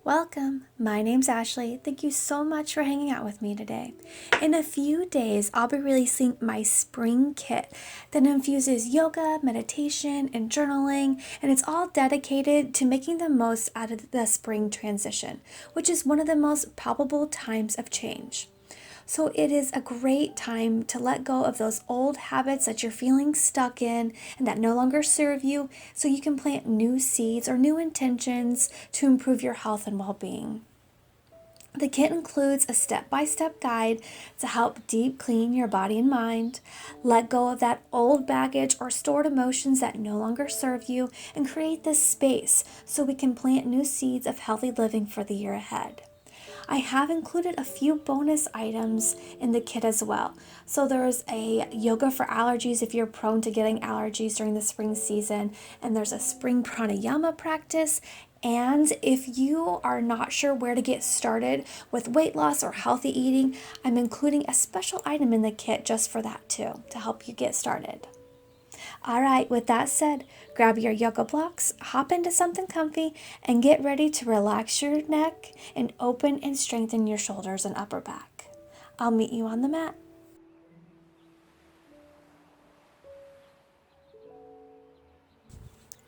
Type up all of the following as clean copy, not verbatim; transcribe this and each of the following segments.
Welcome, my name's Ashley. Thank you so much for hanging out with me today. In a few days, I'll be releasing my spring kit that infuses yoga, meditation, and journaling, and it's all dedicated to making the most out of the spring transition, which is one of the most palpable times of change. So it is a great time to let go of those old habits that you're feeling stuck in and that no longer serve you, so you can plant new seeds or new intentions to improve your health and well-being. The kit includes a step-by-step guide to help deep clean your body and mind, let go of that old baggage or stored emotions that no longer serve you, and create this space so we can plant new seeds of healthy living for the year ahead. I have included a few bonus items in the kit as well. So there's a yoga for allergies if you're prone to getting allergies during the spring season, and there's a spring pranayama practice. And if you are not sure where to get started with weight loss or healthy eating, I'm including a special item in the kit just for that too, to help you get started. All right, with that said, grab your yoga blocks, hop into something comfy, and get ready to relax your neck and open and strengthen your shoulders and upper back. I'll meet you on the mat.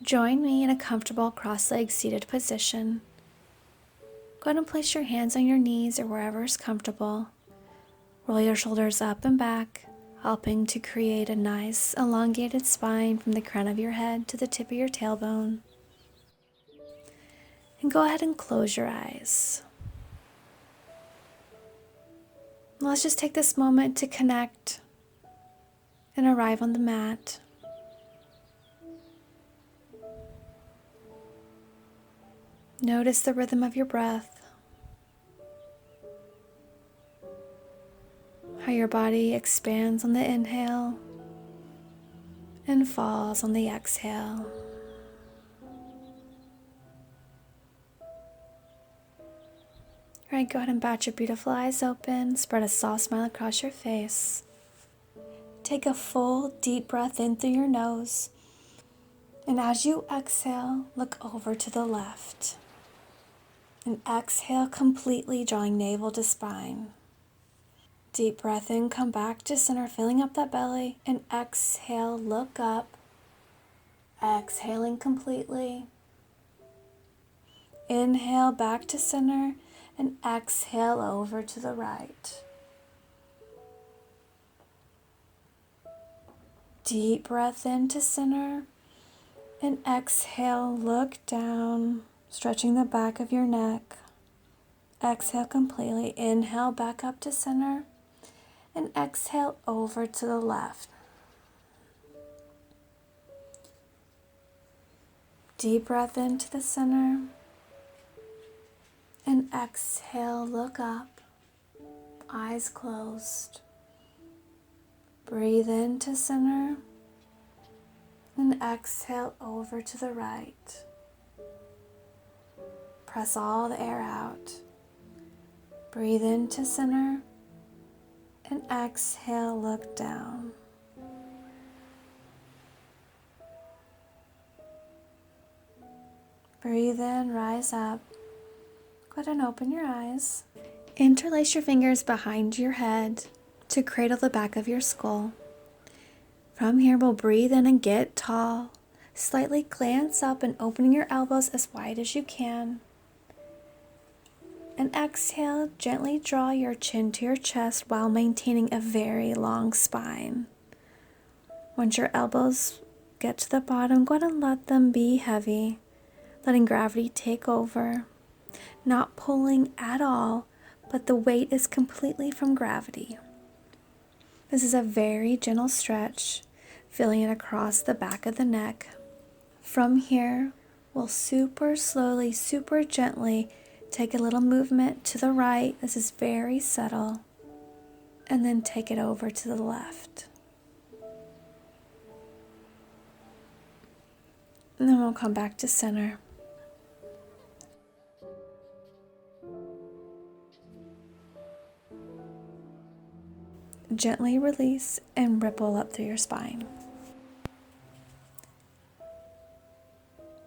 Join me in a comfortable cross-legged seated position. Go ahead and place your hands on your knees or wherever is comfortable. Roll your shoulders up and back, helping to create a nice elongated spine from the crown of your head to the tip of your tailbone. And go ahead and close your eyes. Let's just take this moment to connect and arrive on the mat. Notice the rhythm of your breath, how your body expands on the inhale and falls on the exhale. All right, go ahead and bat your beautiful eyes open. Spread a soft smile across your face. Take a full, deep breath in through your nose. And as you exhale, look over to the left. And exhale completely, drawing navel to spine. Deep breath in, come back to center, filling up that belly. And exhale, look up. Exhaling completely. Inhale back to center. And exhale over to the right. Deep breath into center. And exhale, look down, stretching the back of your neck. Exhale completely. Inhale back up to center. And exhale over to the left. Deep breath into the center. And exhale, look up, eyes closed. Breathe into center. And exhale over to the right. Press all the air out. Breathe into center. And exhale, look down. Breathe in, rise up. Go ahead and open your eyes. Interlace your fingers behind your head to cradle the back of your skull. From here, we'll breathe in and get tall. Slightly glance up and opening your elbows as wide as you can. And exhale, gently draw your chin to your chest while maintaining a very long spine. Once your elbows get to the bottom, go ahead and let them be heavy, letting gravity take over. Not pulling at all, but the weight is completely from gravity. This is a very gentle stretch, feeling it across the back of the neck. From here, we'll super slowly, super gently take a little movement to the right. This is very subtle. And then take it over to the left. And then we'll come back to center. Gently release and ripple up through your spine.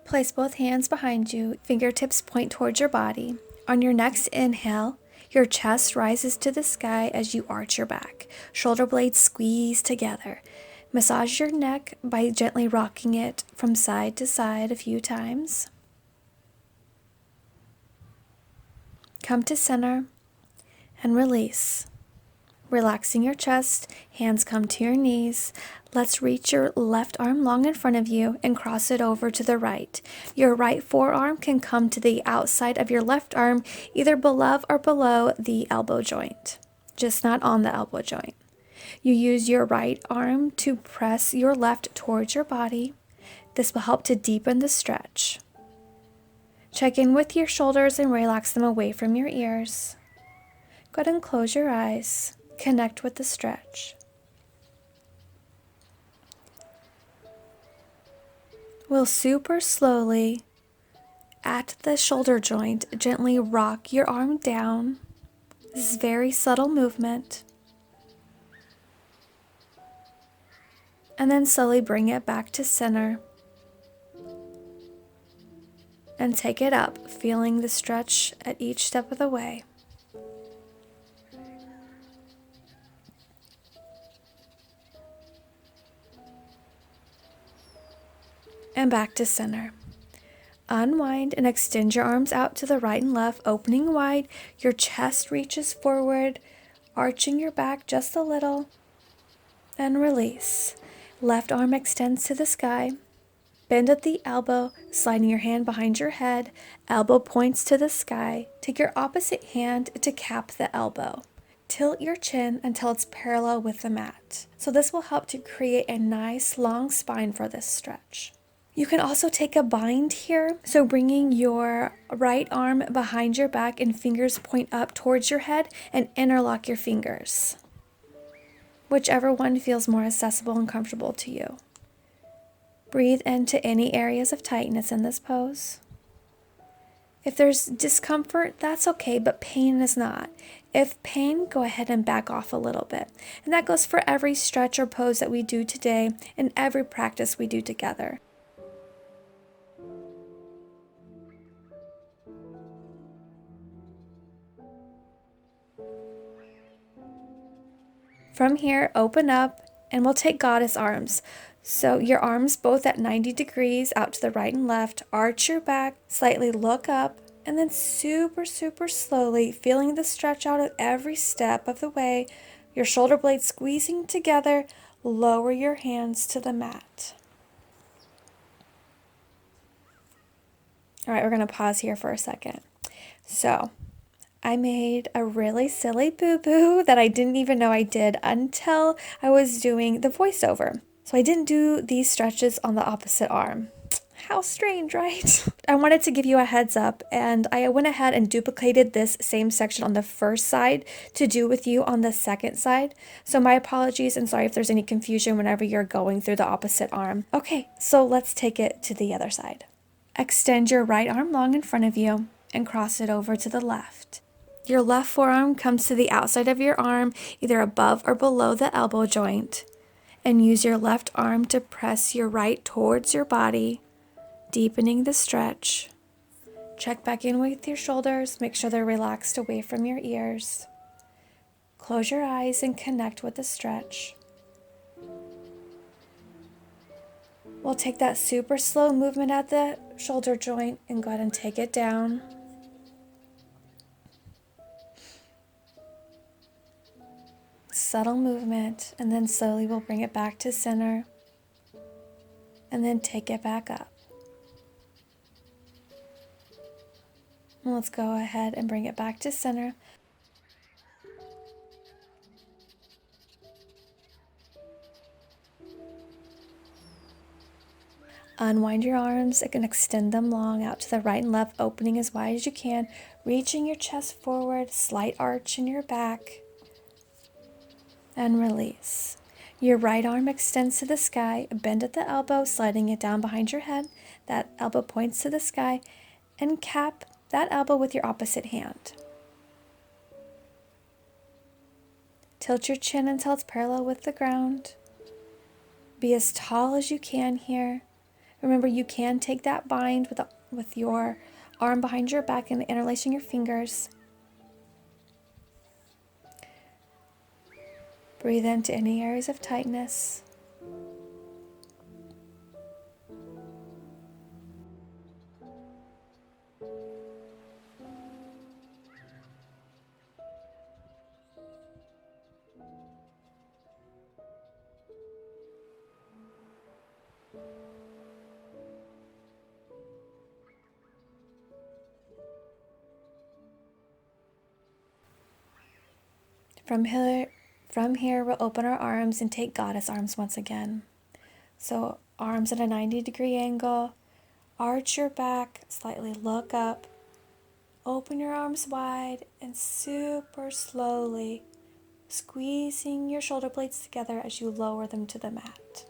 Place both hands behind you, fingertips point towards your body. On your next inhale, your chest rises to the sky as you arch your back. Shoulder blades squeeze together. Massage your neck by gently rocking it from side to side a few times. Come to center and release. Relaxing your chest, hands come to your knees. Let's reach your left arm long in front of you and cross it over to the right. Your right forearm can come to the outside of your left arm, either above or below the elbow joint, just not on the elbow joint. You use your right arm to press your left towards your body. This will help to deepen the stretch. Check in with your shoulders and relax them away from your ears. Go ahead and close your eyes. Connect with the stretch. We'll super slowly, at the shoulder joint, gently rock your arm down. This is a very subtle movement. And then slowly bring it back to center. And take it up, feeling the stretch at each step of the way. And back to center. Unwind and extend your arms out to the right and left, opening wide. Your chest reaches forward, arching your back just a little. And release. Left arm extends to the sky. Bend at the elbow, sliding your hand behind your head. Elbow points to the sky. Take your opposite hand to cap the elbow. Tilt your chin until it's parallel with the mat. So this will help to create a nice long spine for this stretch. You can also take a bind here, so bringing your right arm behind your back and fingers point up towards your head and interlock your fingers. Whichever one feels more accessible and comfortable to you. Breathe into any areas of tightness in this pose. If there's discomfort, that's okay, but pain is not. If pain, go ahead and back off a little bit. And that goes for every stretch or pose that we do today and every practice we do together. From here, open up, and we'll take goddess arms. So your arms both at 90 degrees out to the right and left. Arch your back, slightly look up, and then super slowly, feeling the stretch out at every step of the way. Your shoulder blades squeezing together. Lower your hands to the mat. All right, we're going to pause here for a second. So I made a really silly boo-boo that I didn't even know I did until I was doing the voiceover. So I didn't do these stretches on the opposite arm. How strange, right? I wanted to give you a heads up, and I went ahead and duplicated this same section on the first side to do with you on the second side. So my apologies and sorry if there's any confusion whenever you're going through the opposite arm. Okay, so let's take it to the other side. Extend your right arm long in front of you and cross it over to the left. Your left forearm comes to the outside of your arm, either above or below the elbow joint. And use your left arm to press your right towards your body, deepening the stretch. Check back in with your shoulders. Make sure they're relaxed away from your ears. Close your eyes and connect with the stretch. We'll take that super slow movement at the shoulder joint and go ahead and take it down. Subtle movement, and then slowly we'll bring it back to center and then take it back up. And let's go ahead and bring it back to center. Unwind your arms and extend them long out to the right and left, opening as wide as you can, reaching your chest forward, slight arch in your back. And release. Your right arm extends to the sky, bend at the elbow, sliding it down behind your head. That elbow points to the sky, and cap that elbow with your opposite hand. Tilt your chin until it's parallel with the ground. Be as tall as you can here. Remember, you can take that bind with your arm behind your back and interlacing your fingers. Breathe into any areas of tightness. From here, we'll open our arms and take goddess arms once again. So arms at a 90-degree angle, arch your back, slightly look up, open your arms wide, and super slowly squeezing your shoulder blades together as you lower them to the mat.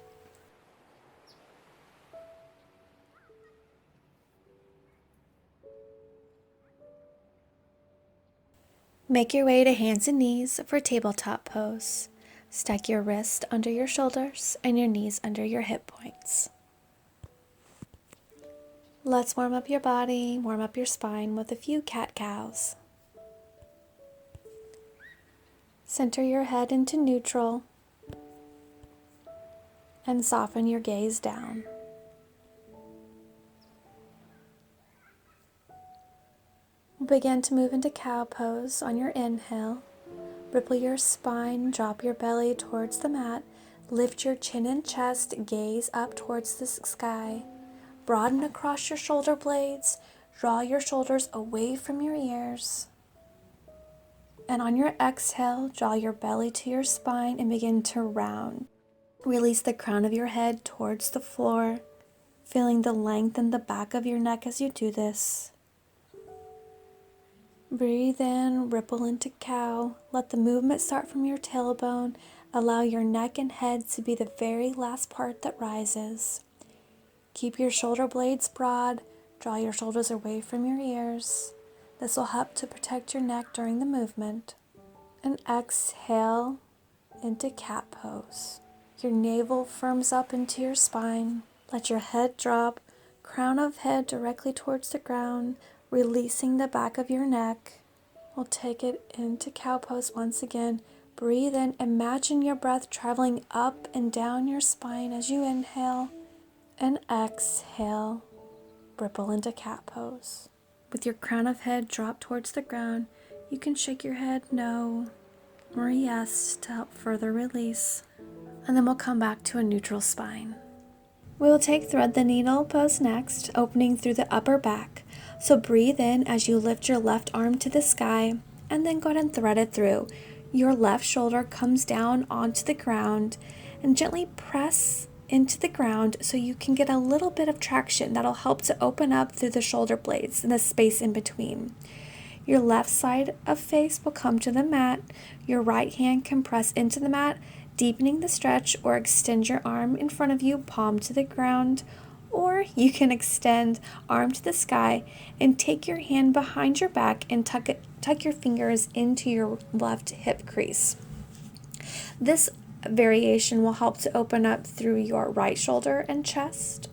Make your way to hands and knees for tabletop pose. Stack your wrist under your shoulders and your knees under your hip points. Let's warm up your body, warm up your spine with a few cat-cows. Center your head into neutral and soften your gaze down. Begin to move into cow pose on your inhale. Ripple your spine, drop your belly towards the mat, lift your chin and chest, gaze up towards the sky. Broaden across your shoulder blades, draw your shoulders away from your ears. And on your exhale, draw your belly to your spine and begin to round. Release the crown of your head towards the floor, feeling the length in the back of your neck as you do this. Breathe in, ripple into cow. Let the movement start from your tailbone. Allow your neck and head to be the very last part that rises. Keep your shoulder blades broad. Draw your shoulders away from your ears. This will help to protect your neck during the movement. And exhale into cat pose. Your navel firms up into your spine. Let your head drop, crown of head directly towards the ground, releasing the back of your neck. We'll take it into cow pose once again. Breathe in. Imagine your breath traveling up and down your spine as you inhale. And exhale. Ripple into cat pose. With your crown of head dropped towards the ground, you can shake your head no or yes to help further release. And then we'll come back to a neutral spine. We will take thread the needle pose next, opening through the upper back. So breathe in as you lift your left arm to the sky, and then go ahead and thread it through. Your left shoulder comes down onto the ground, and gently press into the ground so you can get a little bit of traction that'll help to open up through the shoulder blades and the space in between. Your left side of face will come to the mat. Your right hand can press into the mat, deepening the stretch, or extend your arm in front of you, palm to the ground, or you can extend arm to the sky and take your hand behind your back and tuck your fingers into your left hip crease. This variation will help to open up through your right shoulder and chest.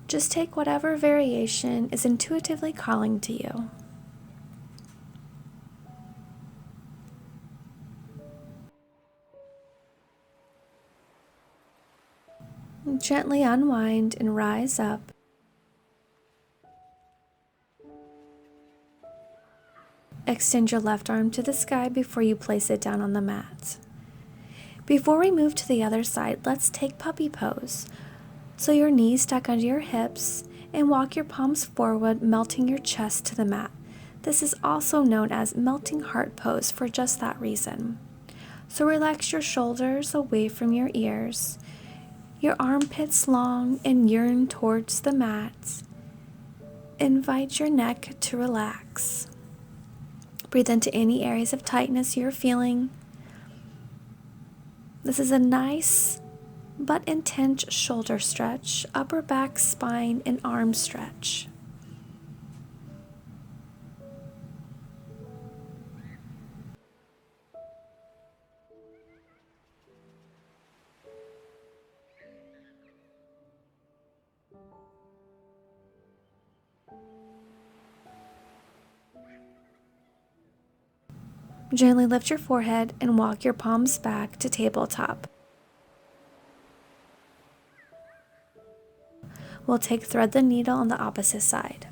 Just take whatever variation is intuitively calling to you. Gently unwind and rise up. Extend your left arm to the sky before you place it down on the mat. Before we move to the other side, let's take puppy pose. So your knees stack under your hips and walk your palms forward, melting your chest to the mat. This is also known as melting heart pose for just that reason. So relax your shoulders away from your ears. Your armpits long and yearn towards the mat. Invite your neck to relax. Breathe into any areas of tightness you're feeling. This is a nice but intense shoulder stretch, upper back, spine, and arm stretch. Gently lift your forehead and walk your palms back to tabletop. We'll thread the needle on the opposite side.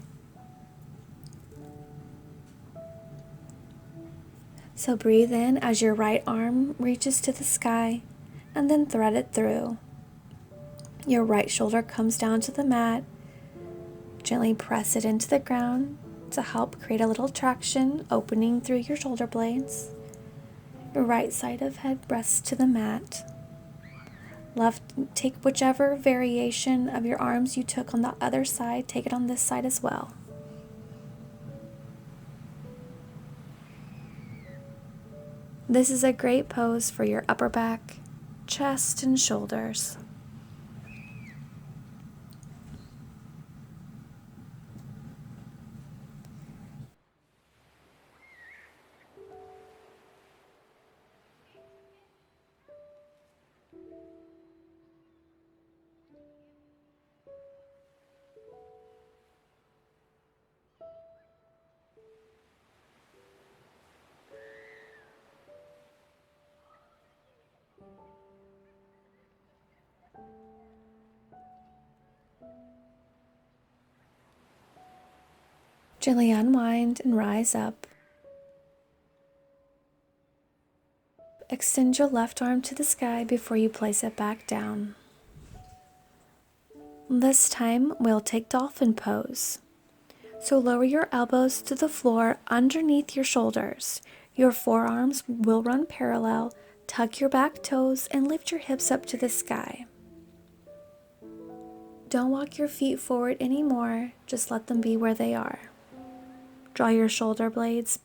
So breathe in as your right arm reaches to the sky, and then thread it through. Your right shoulder comes down to the mat. Gently press it into the ground to help create a little traction, opening through your shoulder blades. Your right side of head rests to the mat. Left, take whichever variation of your arms you took on the other side, take it on this side as well. This is a great pose for your upper back, chest, and shoulders. Gently unwind and rise up. Extend your left arm to the sky before you place it back down. This time, we'll take Dolphin Pose. So lower your elbows to the floor underneath your shoulders. Your forearms will run parallel. Tuck your back toes and lift your hips up to the sky. Don't walk your feet forward anymore, just let them be where they are. Draw your shoulder blades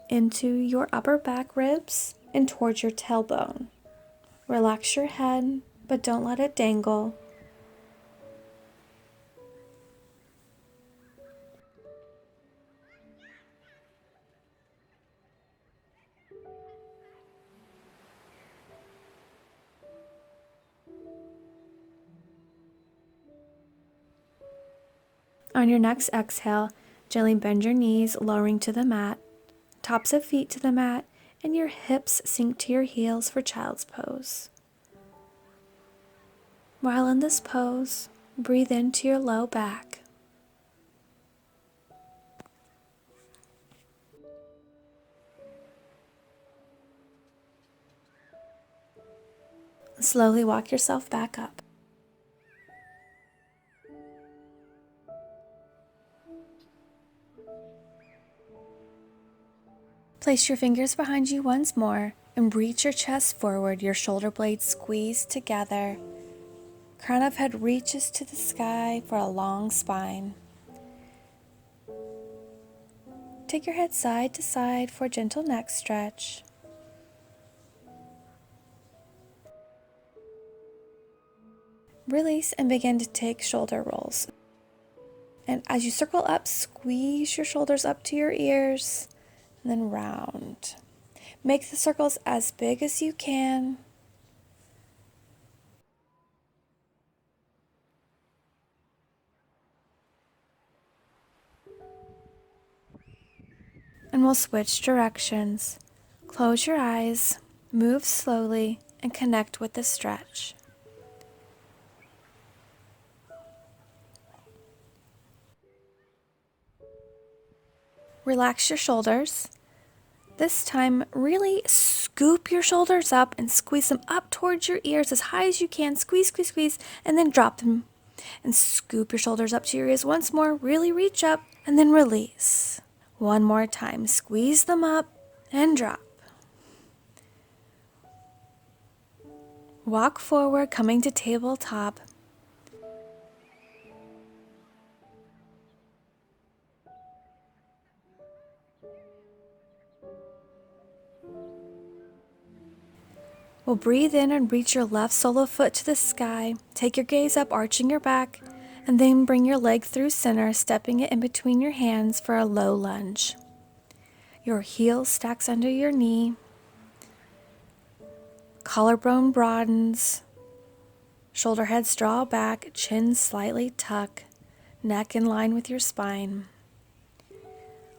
into your upper back ribs and towards your tailbone. Relax your head, but don't let it dangle. On your next exhale, gently bend your knees, lowering to the mat, tops of feet to the mat, and your hips sink to your heels for Child's Pose. While in this pose, breathe into your low back. Slowly walk yourself back up. Place your fingers behind you once more and reach your chest forward, your shoulder blades squeeze together. Crown of head reaches to the sky for a long spine. Take your head side to side for a gentle neck stretch. Release and begin to take shoulder rolls. And as you circle up, squeeze your shoulders up to your ears, and then round. Make the circles as big as you can. And we'll switch directions. Close your eyes, move slowly, and connect with the stretch. Relax your shoulders. This time, really scoop your shoulders up and squeeze them up towards your ears as high as you can. Squeeze, squeeze, squeeze, and then drop them. And scoop your shoulders up to your ears once more. Really reach up and then release. One more time. Squeeze them up and drop. Walk forward, coming to tabletop. We'll breathe in and reach your left solo foot to the sky. Take your gaze up, arching your back, and then bring your leg through center, stepping it in between your hands for a low lunge. Your heel stacks under your knee. Collarbone broadens. Shoulder heads draw back, chin slightly tuck, neck in line with your spine.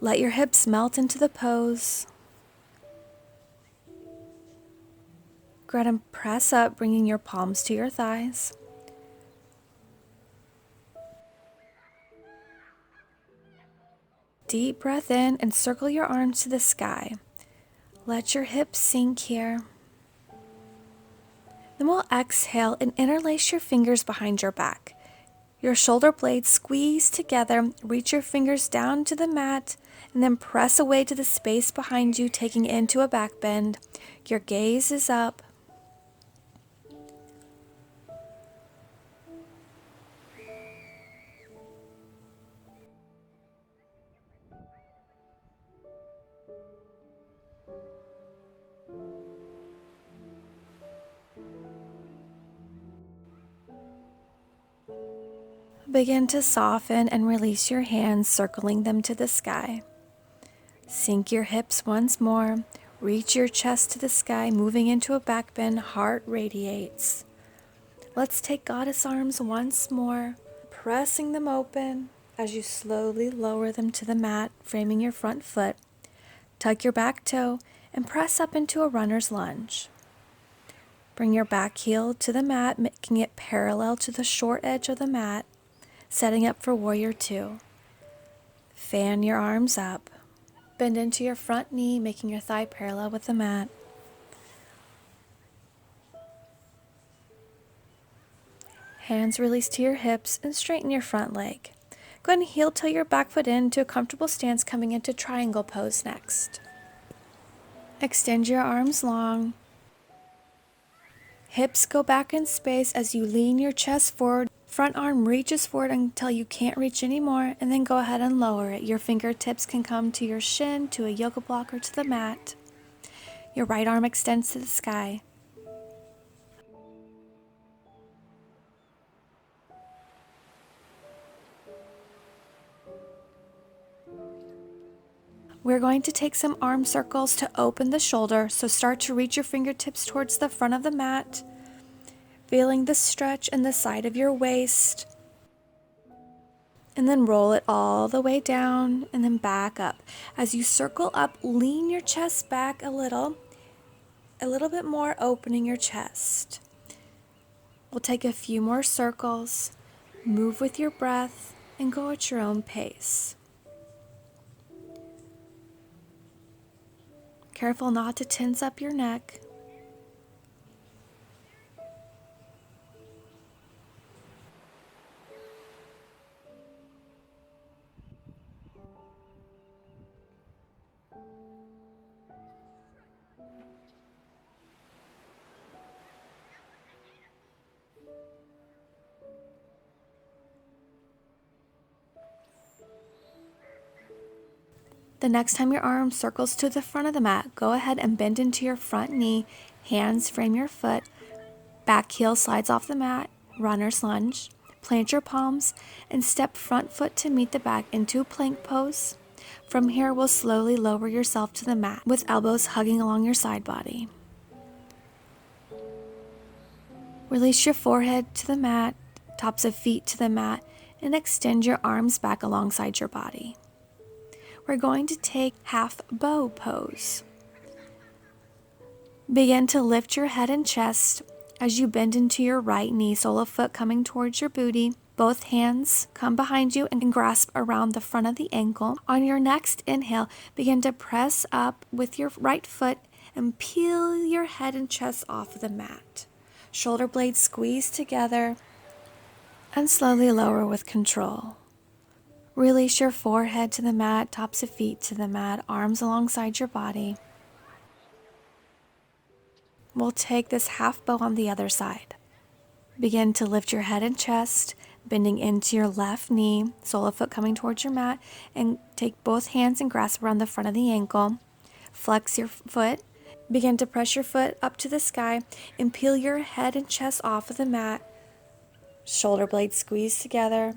Let your hips melt into the pose. Go ahead and press up, bringing your palms to your thighs. Deep breath in and circle your arms to the sky. Let your hips sink here. Then we'll exhale and interlace your fingers behind your back. Your shoulder blades squeeze together, reach your fingers down to the mat, and then press away to the space behind you, taking it into a back bend. Your gaze is up. Begin to soften and release your hands, circling them to the sky. Sink your hips once more. Reach your chest to the sky, moving into a back bend. Heart radiates. Let's take goddess arms once more, pressing them open as you slowly lower them to the mat, framing your front foot. Tuck your back toe and press up into a runner's lunge. Bring your back heel to the mat, making it parallel to the short edge of the mat, setting up for warrior two. Fan your arms up. Bend into your front knee, making your thigh parallel with the mat. Hands release to your hips and straighten your front leg. Go ahead and heel toe your back foot into a comfortable stance, coming into triangle pose next. Extend your arms long. Hips go back in space as you lean your chest forward. Front arm reaches forward until you can't reach anymore, and then go ahead and lower it. Your fingertips can come to your shin, to a yoga block, or to the mat. Your right arm extends to the sky. We're going to take some arm circles to open the shoulder, so start to reach your fingertips towards the front of the mat, feeling the stretch in the side of your waist, and then roll it all the way down and then back up. As you circle up, lean your chest back a little bit more, opening your chest. We'll take a few more circles, move with your breath, and go at your own pace. Careful not to tense up your neck. The next time your arm circles to the front of the mat, go ahead and bend into your front knee, hands frame your foot, back heel slides off the mat, runner's lunge. Plant your palms and step front foot to meet the back into plank pose. From here, we'll slowly lower yourself to the mat with elbows hugging along your side body. Release your forehead to the mat, tops of feet to the mat, and extend your arms back alongside your body. We're going to take half bow pose. Begin to lift your head and chest as you bend into your right knee, sole of foot coming towards your booty. Both hands come behind you and grasp around the front of the ankle. On your next inhale, begin to press up with your right foot and peel your head and chest off of the mat. Shoulder blades squeeze together and slowly lower with control. Release your forehead to the mat, tops of feet to the mat, arms alongside your body. We'll take this half bow on the other side. Begin to lift your head and chest, bending into your left knee, sole of foot coming towards your mat, and take both hands and grasp around the front of the ankle. Flex your foot. Begin to press your foot up to the sky and peel your head and chest off of the mat. Shoulder blades squeeze together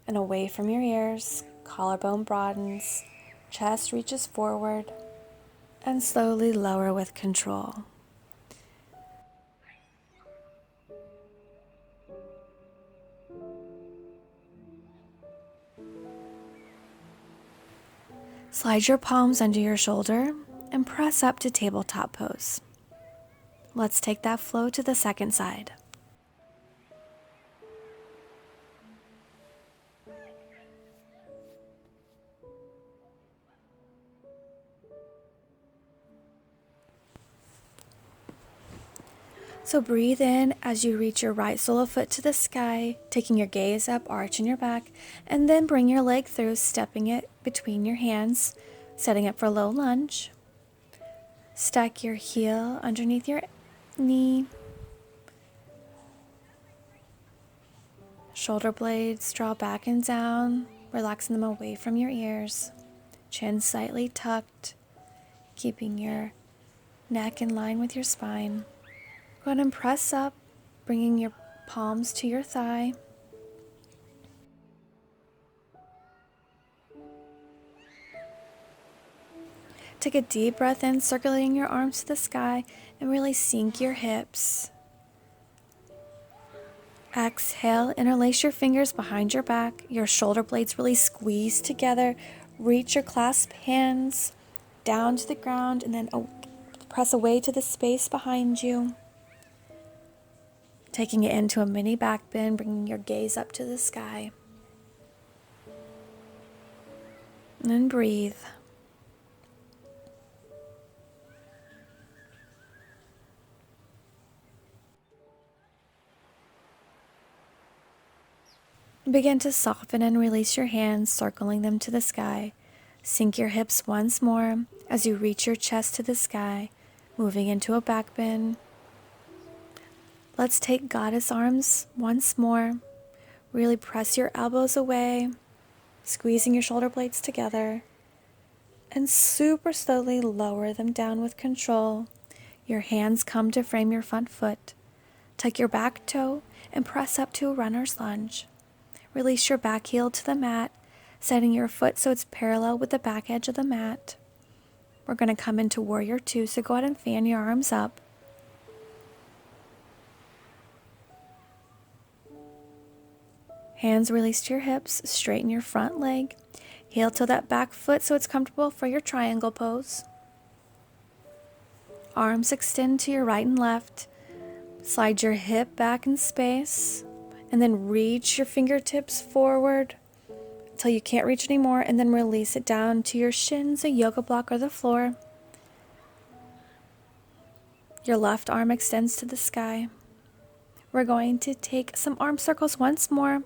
and away from your ears. Collarbone broadens, chest reaches forward, and slowly lower with control. Slide your palms under your shoulder and press up to tabletop pose. Let's take that flow to the second side. So breathe in as you reach your right sole of foot to the sky, taking your gaze up, arching your back, and then bring your leg through, stepping it between your hands, setting up for low lunge. Stack your heel underneath your knee. Shoulder blades draw back and down, relaxing them away from your ears. Chin slightly tucked, keeping your neck in line with your spine. Go ahead and press up, bringing your palms to your thigh. Take a deep breath in, circulating your arms to the sky, and really sink your hips. Exhale, interlace your fingers behind your back. Your shoulder blades really squeeze together. Reach your clasped hands down to the ground, and then press away to the space behind you. Taking it into a mini back bend, bringing your gaze up to the sky. And then breathe. Begin to soften and release your hands, circling them to the sky. Sink your hips once more as you reach your chest to the sky, moving into a back bend. Let's take goddess arms once more. Really press your elbows away, squeezing your shoulder blades together, and super slowly lower them down with control. Your hands come to frame your front foot. Tuck your back toe and press up to a runner's lunge. Release your back heel to the mat, setting your foot so it's parallel with the back edge of the mat. We're going to come into Warrior Two, so go ahead and fan your arms up. Hands release to your hips, straighten your front leg. Heel to that back foot so it's comfortable for your triangle pose. Arms extend to your right and left. Slide your hip back in space, and then reach your fingertips forward until you can't reach anymore, and then release it down to your shins, a yoga block, or the floor. Your left arm extends to the sky. We're going to take some arm circles once more.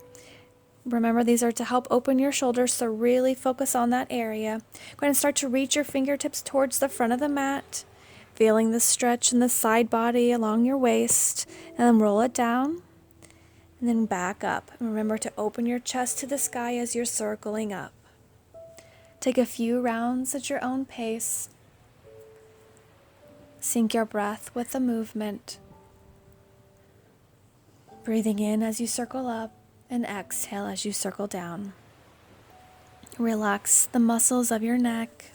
Remember, these are to help open your shoulders, so really focus on that area. Go ahead and start to reach your fingertips towards the front of the mat, feeling the stretch in the side body along your waist, and then roll it down, and then back up. And remember to open your chest to the sky as you're circling up. Take a few rounds at your own pace. Sync your breath with the movement. Breathing in as you circle up, and exhale as you circle down. Relax the muscles of your neck.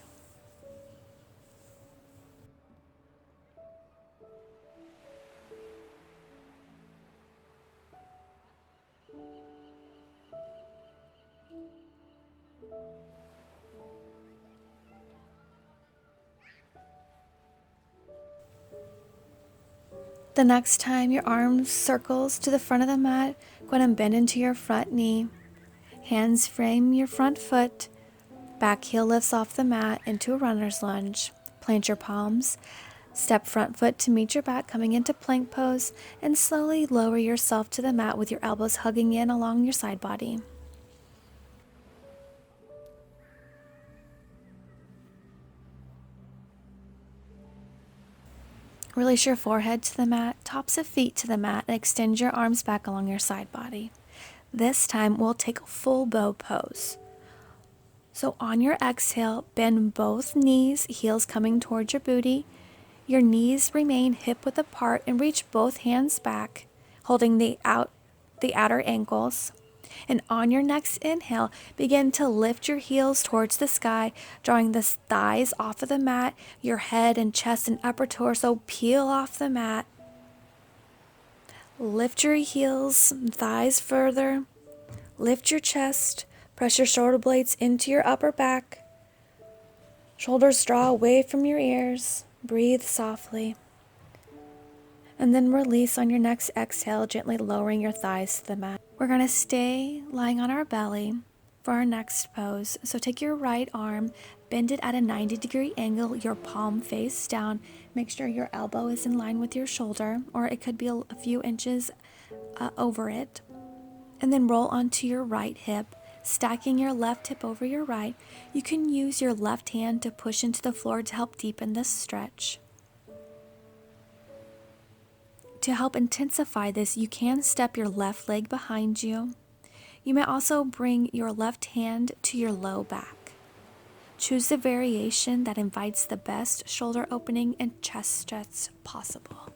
The next time your arms circles to the front of the mat, go ahead and bend into your front knee. Hands frame your front foot. Back heel lifts off the mat into a runner's lunge. Plant your palms. Step front foot to meet your back, coming into plank pose, and slowly lower yourself to the mat with your elbows hugging in along your side body. Release your forehead to the mat, tops of feet to the mat, and extend your arms back along your side body. This time we'll take a full bow pose. So on your exhale, bend both knees, heels coming towards your booty. Your knees remain hip width apart and reach both hands back, holding the outer ankles. And on your next inhale, begin to lift your heels towards the sky, drawing the thighs off of the mat. Your head and chest and upper torso peel off the mat. Lift your heels and thighs further. Lift your chest. Press your shoulder blades into your upper back. Shoulders draw away from your ears. Breathe softly. And then release on your next exhale, gently lowering your thighs to the mat. We're going to stay lying on our belly for our next pose. So take your right arm, bend it at a 90-degree angle, your palm face down. Make sure your elbow is in line with your shoulder, or it could be a few inches over it. And then roll onto your right hip, stacking your left hip over your right. You can use your left hand to push into the floor to help deepen this stretch. To help intensify this, you can step your left leg behind you. You may also bring your left hand to your low back. Choose the variation that invites the best shoulder opening and chest stretch possible.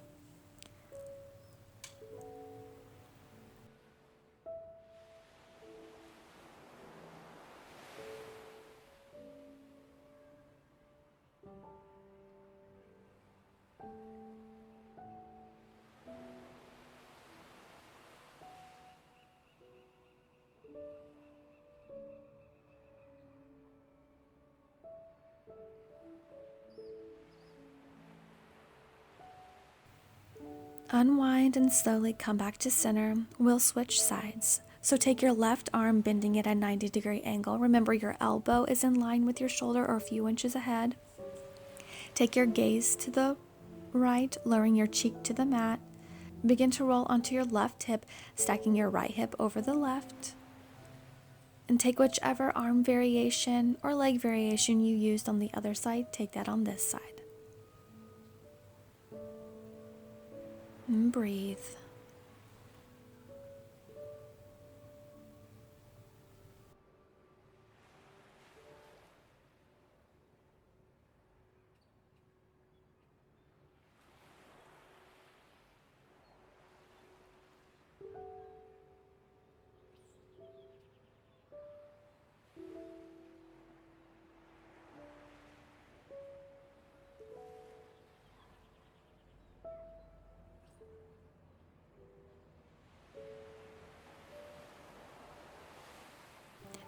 Unwind and slowly come back to center. We'll switch sides. So take your left arm, bending it at a 90-degree angle. Remember, your elbow is in line with your shoulder or a few inches ahead. Take your gaze to the right, lowering your cheek to the mat. Begin to roll onto your left hip, stacking your right hip over the left. And take whichever arm variation or leg variation you used on the other side, take that on this side. And breathe.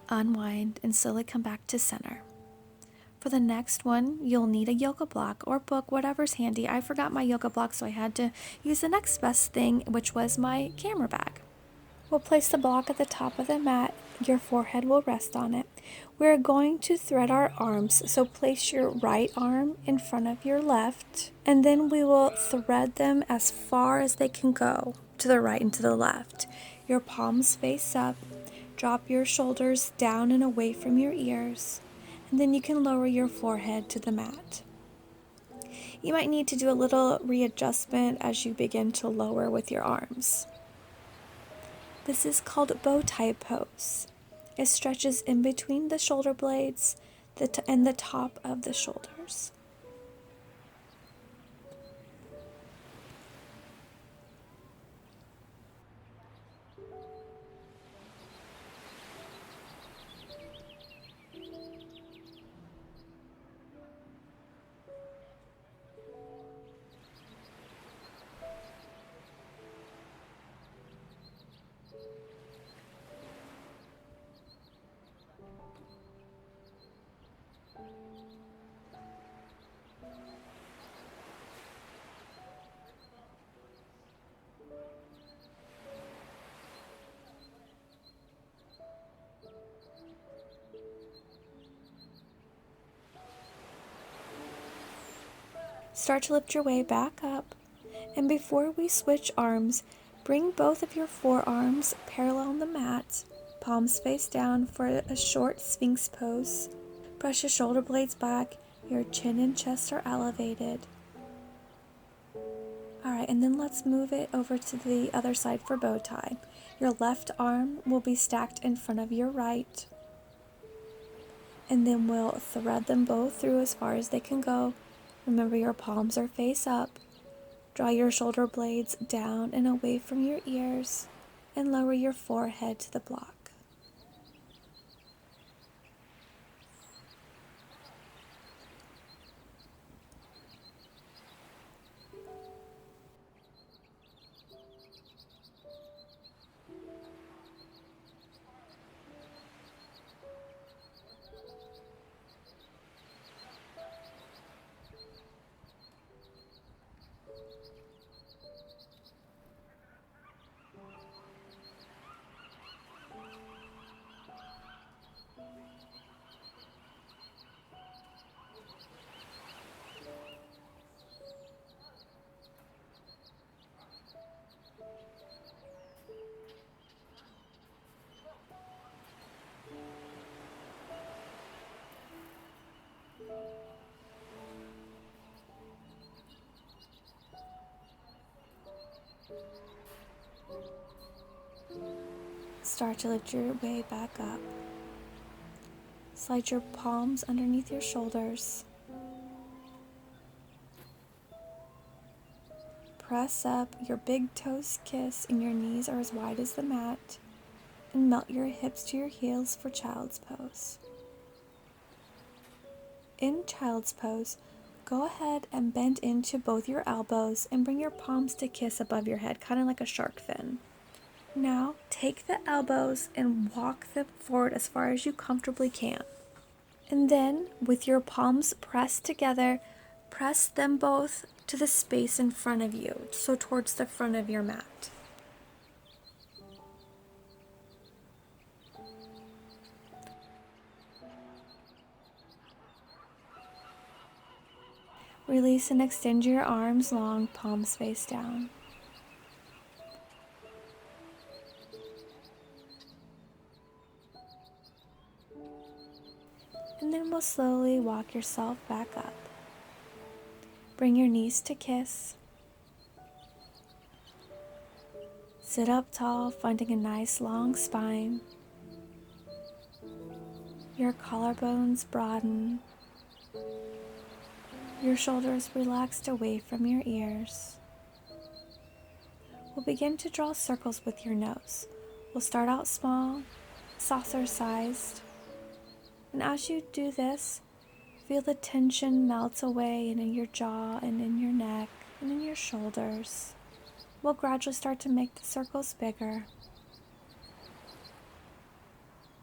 Unwind and slowly come back to center. For the next one, you'll need a yoga block or book, whatever's handy. I forgot my yoga block, so I had to use the next best thing, which was my camera bag. We'll place the block at the top of the mat. Your forehead will rest on it. We're going to thread our arms, so place your right arm in front of your left, and then we will thread them as far as they can go, to the right and to the left. Your palms face up. Drop your shoulders down and away from your ears, and then you can lower your forehead to the mat. You might need to do a little readjustment as you begin to lower with your arms. This is called bow tie pose. It stretches in between the shoulder blades and the top of the shoulders. Start to lift your way back up, and before we switch arms, bring both of your forearms parallel on the mat, palms face down for a short Sphinx pose. Brush your shoulder blades back, your chin and chest are elevated. Alright, and then let's move it over to the other side for bow tie. Your left arm will be stacked in front of your right, and then we'll thread them both through as far as they can go. Remember, your palms are face up. Draw your shoulder blades down and away from your ears, and lower your forehead to the block. start to lift your way back up. Slide your palms underneath your shoulders. Press up, your big toes kiss and your knees are as wide as the mat, and melt your hips to your heels for Child's Pose. In Child's Pose, go ahead and bend into both your elbows and bring your palms to kiss above your head, kind of like a shark fin. Now, take the elbows and walk them forward as far as you comfortably can. And then, with your palms pressed together, press them both to the space in front of you, so towards the front of your mat. Release and extend your arms long, palms face down. And then we'll slowly walk yourself back up. Bring your knees to kiss. Sit up tall, finding a nice long spine. Your collarbones broaden. Your shoulders relaxed away from your ears. We'll begin to draw circles with your nose. We'll start out small, saucer sized. And as you do this, feel the tension melt away and in your jaw and in your neck and in your shoulders. We'll gradually start to make the circles bigger.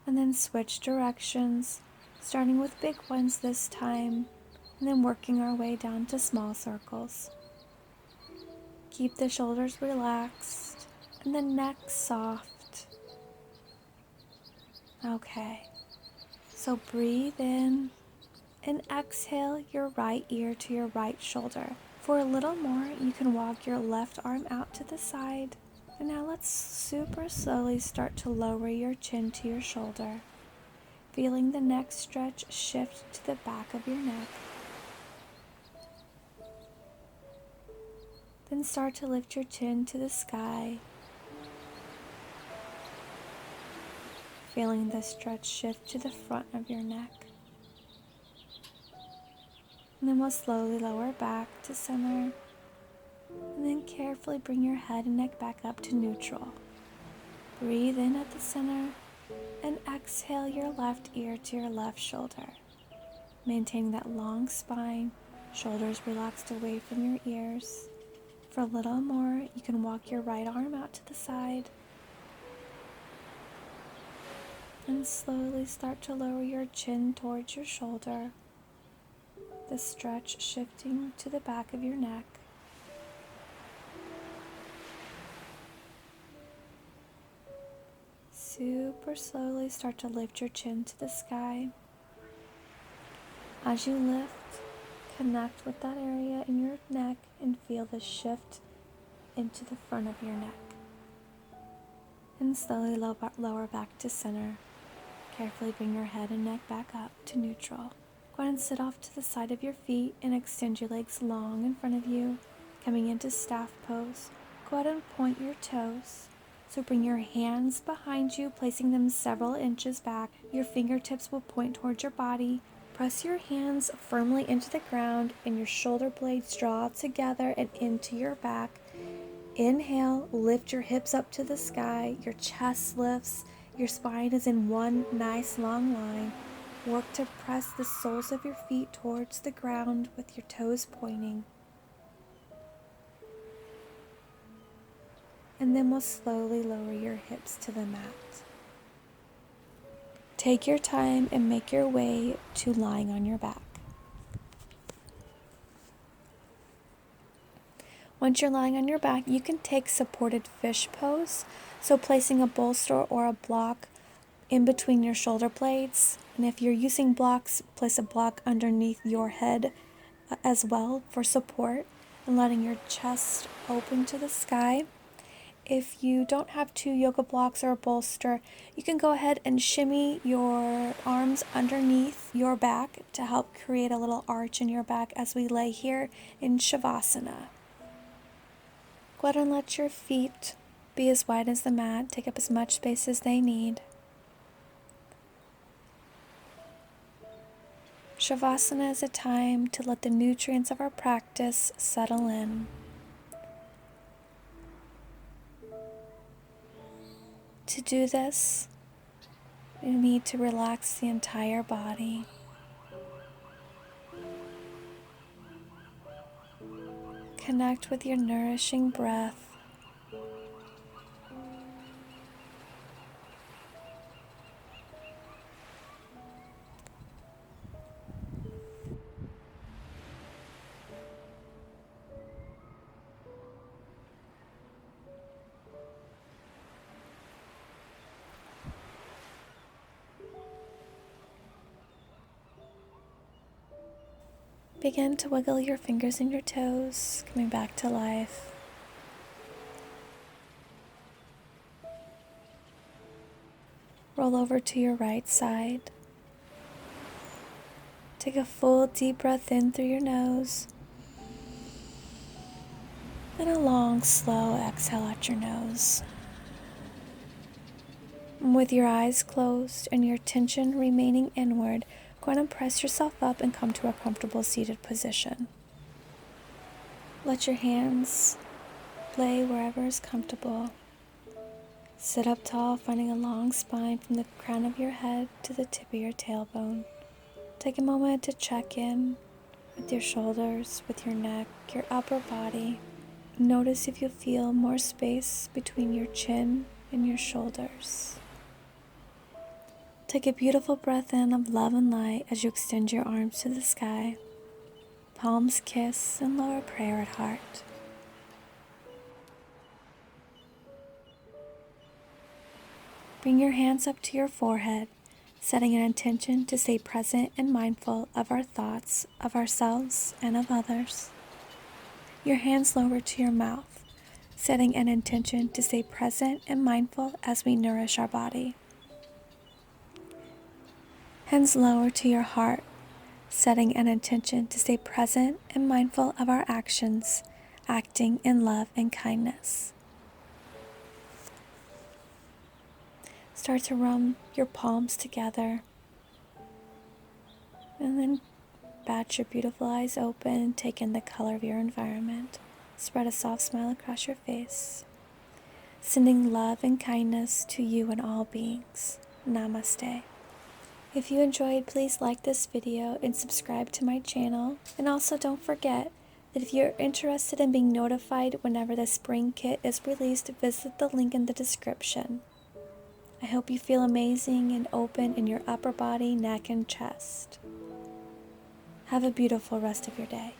And then switch directions, starting with big ones this time, and then working our way down to small circles. Keep the shoulders relaxed and the neck soft. Okay. So breathe in and exhale your right ear to your right shoulder. For a little more, you can walk your left arm out to the side. And now let's super slowly start to lower your chin to your shoulder, feeling the neck stretch shift to the back of your neck. Then start to lift your chin to the sky, feeling the stretch shift to the front of your neck. And then we'll slowly lower back to center, and then carefully bring your head and neck back up to neutral. Breathe in at the center, and exhale your left ear to your left shoulder. Maintaining that long spine, shoulders relaxed away from your ears. For a little more, you can walk your right arm out to the side, and slowly start to lower your chin towards your shoulder, the stretch shifting to the back of your neck. Super slowly start to lift your chin to the sky. As you lift, connect with that area in your neck and feel the shift into the front of your neck. And slowly lower back to center. Carefully bring your head and neck back up to neutral. Go ahead and sit off to the side of your feet and extend your legs long in front of you. Coming into staff pose, go ahead and point your toes. So bring your hands behind you, placing them several inches back. Your fingertips will point towards your body. Press your hands firmly into the ground and your shoulder blades draw together and into your back. Inhale, lift your hips up to the sky. Your chest lifts. Your spine is in one nice long line. Work to press the soles of your feet towards the ground with your toes pointing. And then we'll slowly lower your hips to the mat. Take your time and make your way to lying on your back. Once you're lying on your back, you can take supported fish pose. So placing a bolster or a block in between your shoulder blades. And if you're using blocks, place a block underneath your head as well for support and letting your chest open to the sky. If you don't have two yoga blocks or a bolster, you can go ahead and shimmy your arms underneath your back to help create a little arch in your back as we lay here in Shavasana. Go ahead and let your feet be as wide as the mat, take up as much space as they need. Shavasana is a time to let the nutrients of our practice settle in. To do this, you need to relax the entire body. Connect with your nourishing breath. Begin to wiggle your fingers and your toes, coming back to life. Roll over to your right side. Take a full deep breath in through your nose. And a long, slow exhale out your nose. And with your eyes closed and your attention remaining inward, go ahead and press yourself up and come to a comfortable seated position. Let your hands lay wherever is comfortable. Sit up tall, finding a long spine from the crown of your head to the tip of your tailbone. Take a moment to check in with your shoulders, with your neck, your upper body. Notice if you feel more space between your chin and your shoulders. Take a beautiful breath in of love and light as you extend your arms to the sky. Palms kiss and lower prayer at heart. Bring your hands up to your forehead, setting an intention to stay present and mindful of our thoughts, of ourselves, and of others. Your hands lower to your mouth, setting an intention to stay present and mindful as we nourish our body. Hands lower to your heart, setting an intention to stay present and mindful of our actions, acting in love and kindness. Start to rub your palms together, and then bat your beautiful eyes open and take in the color of your environment. Spread a soft smile across your face, sending love and kindness to you and all beings. Namaste. If you enjoyed, please like this video and subscribe to my channel. And also don't forget that if you're interested in being notified whenever the spring kit is released, visit the link in the description. I hope you feel amazing and open in your upper body, neck, and chest. Have a beautiful rest of your day.